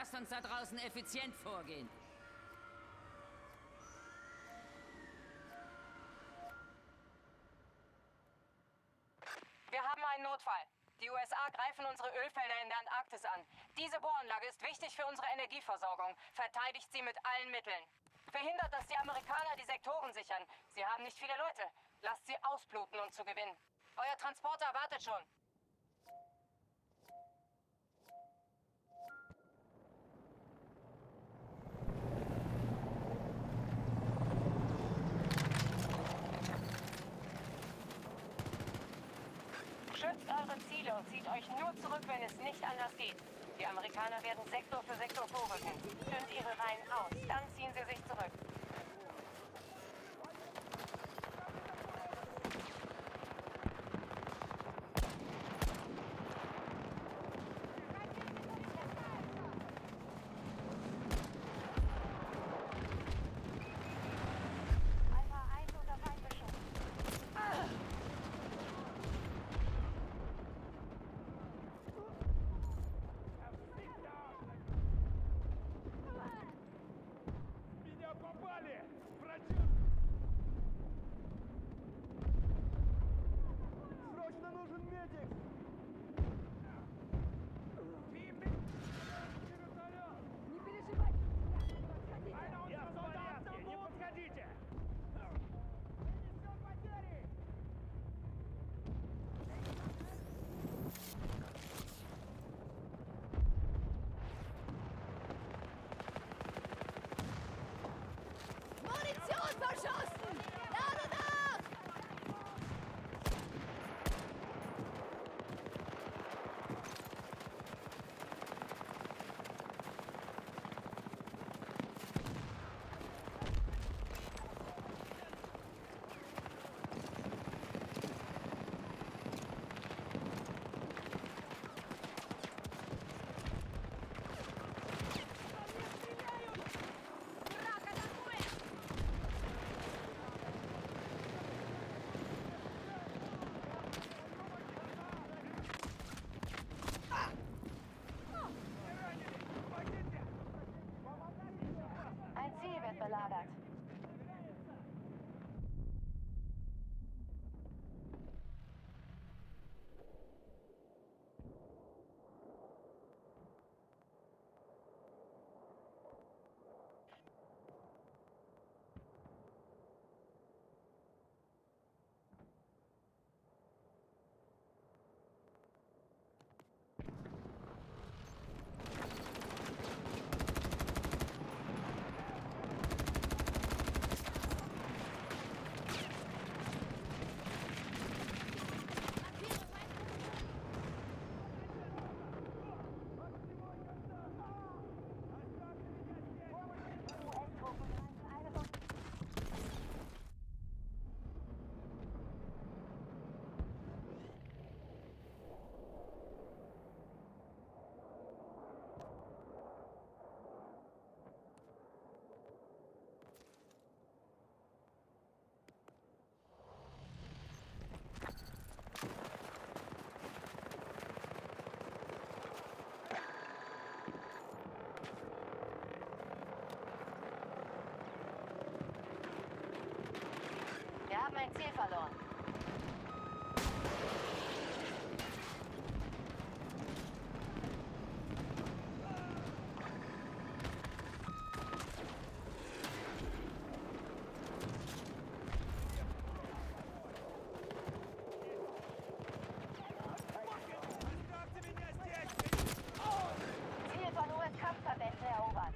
Lasst uns da draußen effizient vorgehen. Wir haben einen Notfall. Die USA greifen unsere Ölfelder in der Antarktis an. Diese Bohranlage ist wichtig für unsere Energieversorgung. Verteidigt sie mit allen Mitteln. Verhindert, dass die Amerikaner die Sektoren sichern. Sie haben nicht viele Leute. Lasst sie ausbluten, um zu gewinnen. Euer Transporter wartet schon. Schützt eure Ziele und zieht euch nur zurück, wenn es nicht anders geht. Die Amerikaner werden Sektor für Sektor vorrücken. Dünnt ihre Reihen aus, dann ziehen sie sich zurück. Alpha 1 unter Feindbeschuss. Меня попали! Против... Срочно нужен медик! Не переживайте! Я в порядке, не подходите! Несем потери! Munition verschossen! Lade nach! Враг атакует! Ein Ziel wird belagert. Wir haben ein Ziel verloren. Оставьте меня здесь! Ziel von US-Kampfverbänden erobert.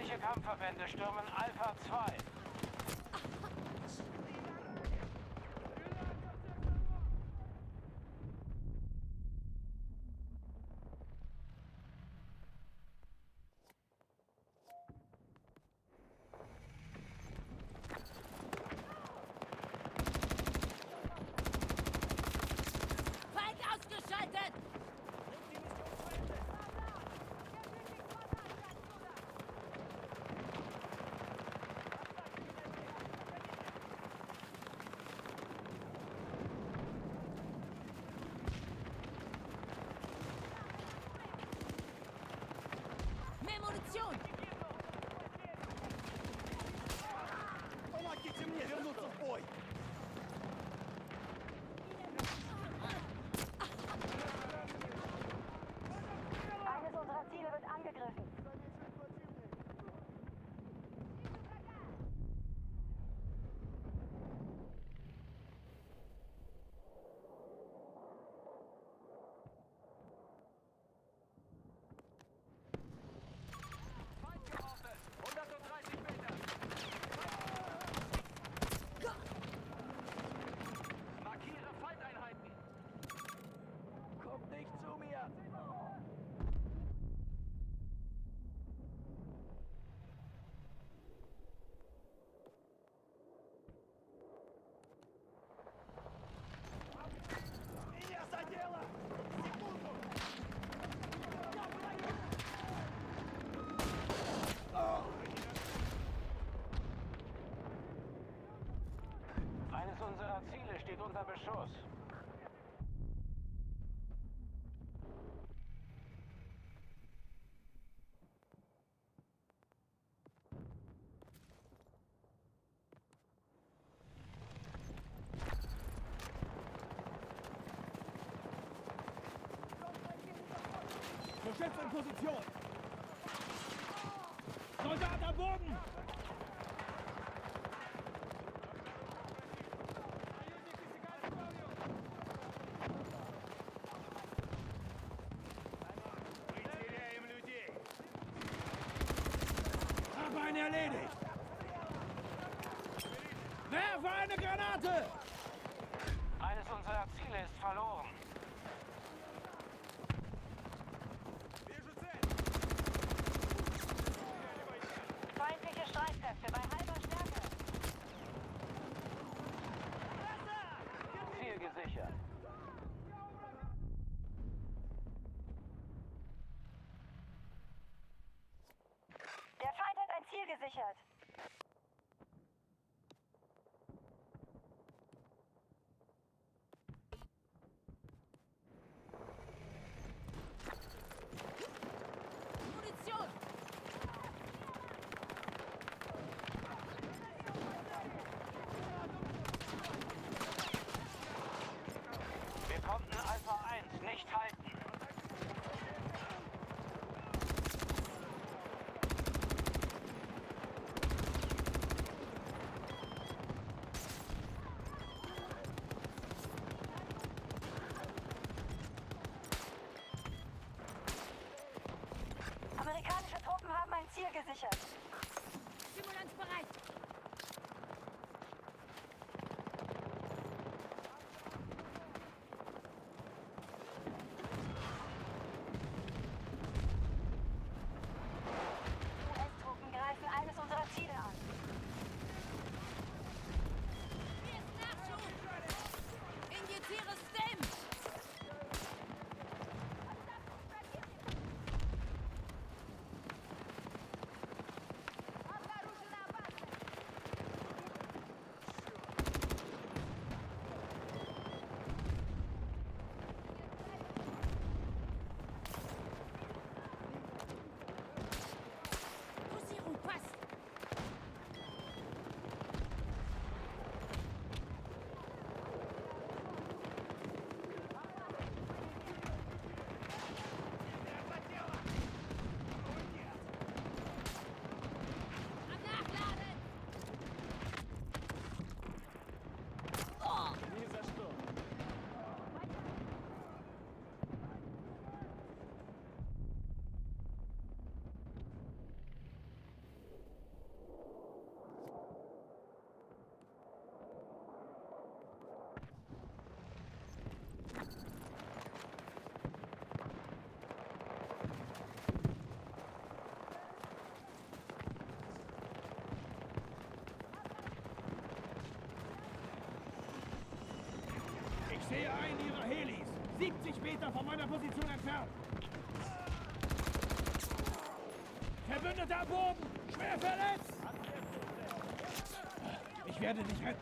Feindliche Kampfverbände stürmen Alpha 2. Feind ausgeschaltet! Mehr Munition! Помогите мне вернуться в бой! Eines unserer Ziele wird angegriffen. Markiere Feindeinheiten. Kommt nicht zu mir! Меня задело! Секунду! Eines unserer Ziele steht unter Beschuss. Geschütz in Position! Soldat am Boden! Hab einen erledigt! Werfe eine Granate! Eines unserer Ziele ist verloren. Feindliche Streitkräfte bei halber Stärke. Ziel gesichert. Der Feind hat ein Ziel gesichert. Munition! Wir konnten Alpha 1 nicht halten. Amerikanische Truppen haben ein Ziel gesichert. Stimulanz bereit! US-Truppen greifen eines unserer Ziele an. Hier ist Nachschub! Injiziere STEM! Обнаружена опасность! Meter von meiner Position entfernt. Verbündeter am Boden! Schwer verletzt! Ich werde dich retten.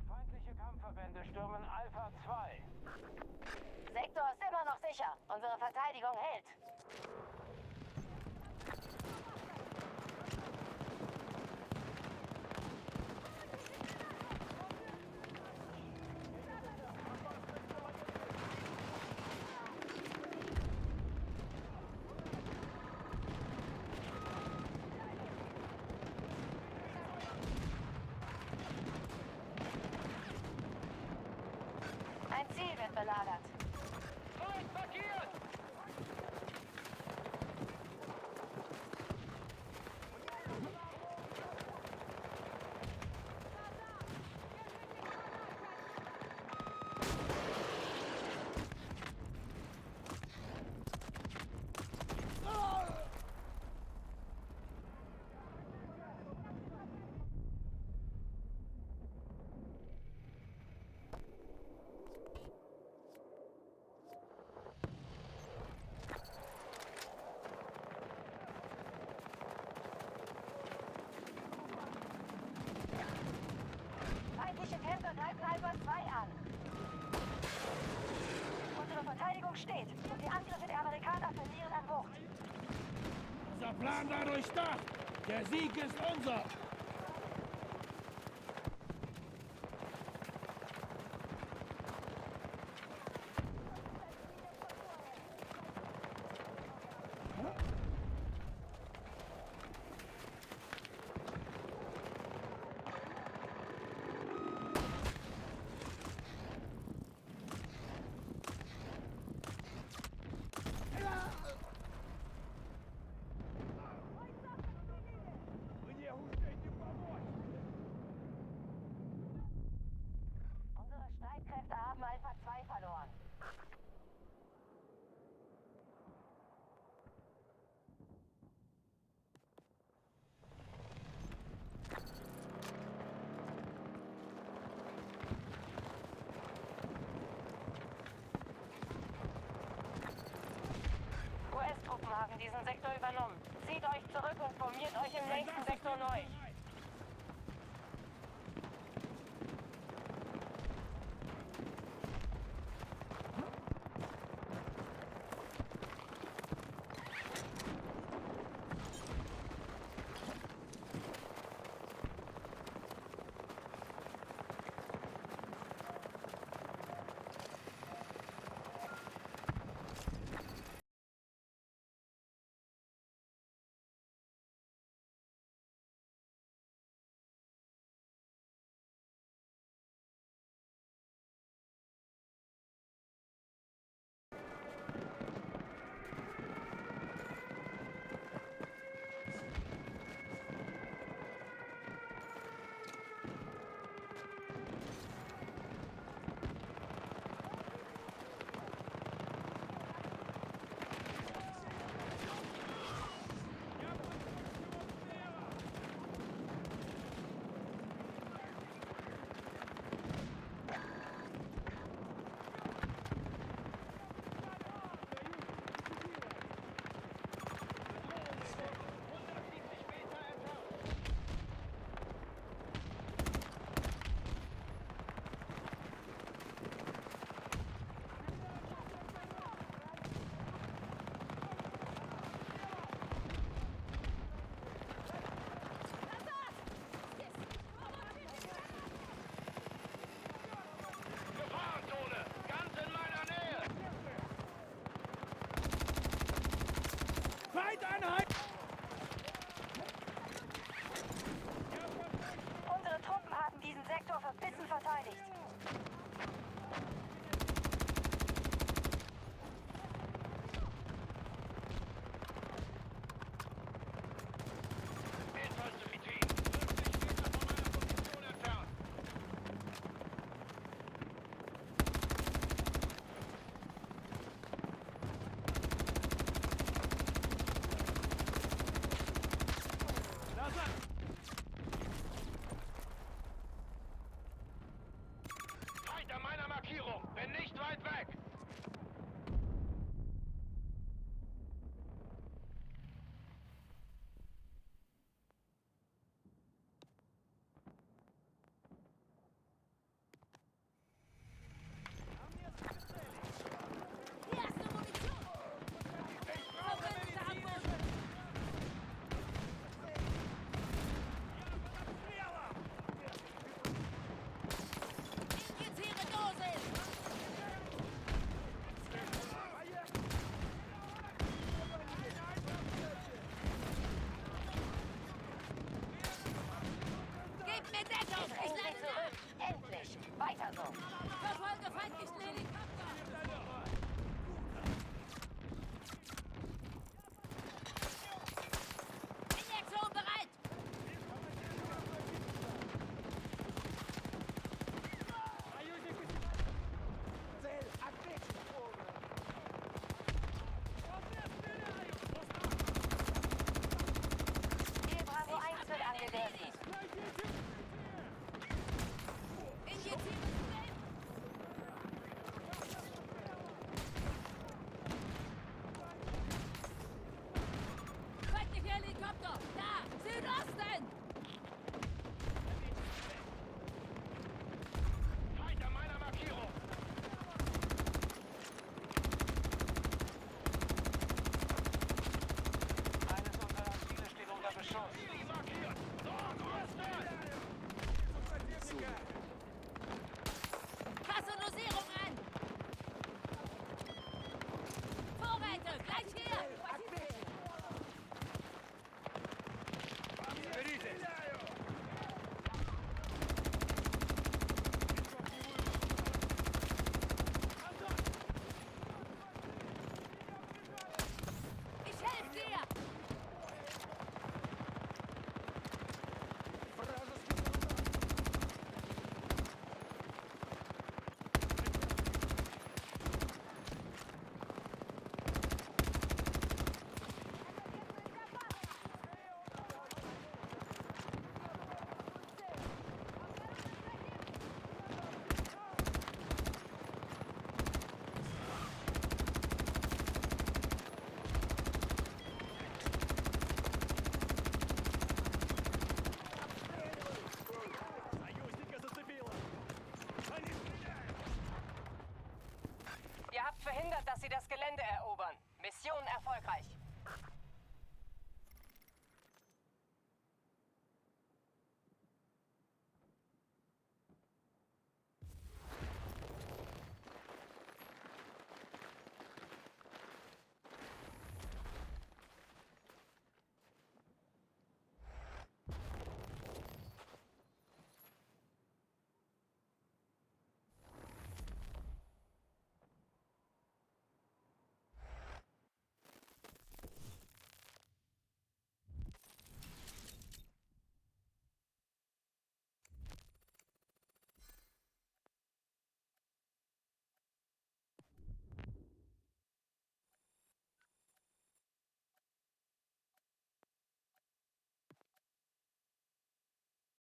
Feindliche Kampfverbände stürmen Alpha 2. Sektor ist immer noch sicher. Unsere Verteidigung hält. Ein Ziel wird belagert. Feind markiert! Feindliche Kämpfer greifen Alpha 2 an. Unsere Verteidigung steht und die Angriffe der Amerikaner verlieren an Wucht. Unser Plan war durchdacht. Der Sieg ist unser. Unsere Streitkräfte haben Alpha 2 verloren. US-Truppen haben diesen Sektor übernommen. Zieht euch zurück und formiert euch im nächsten Sektor neu. Gefahrenzone! Ganz in meiner Nähe! Feindeinheit! Unsere Truppen haben diesen Sektor verbissen verteidigt.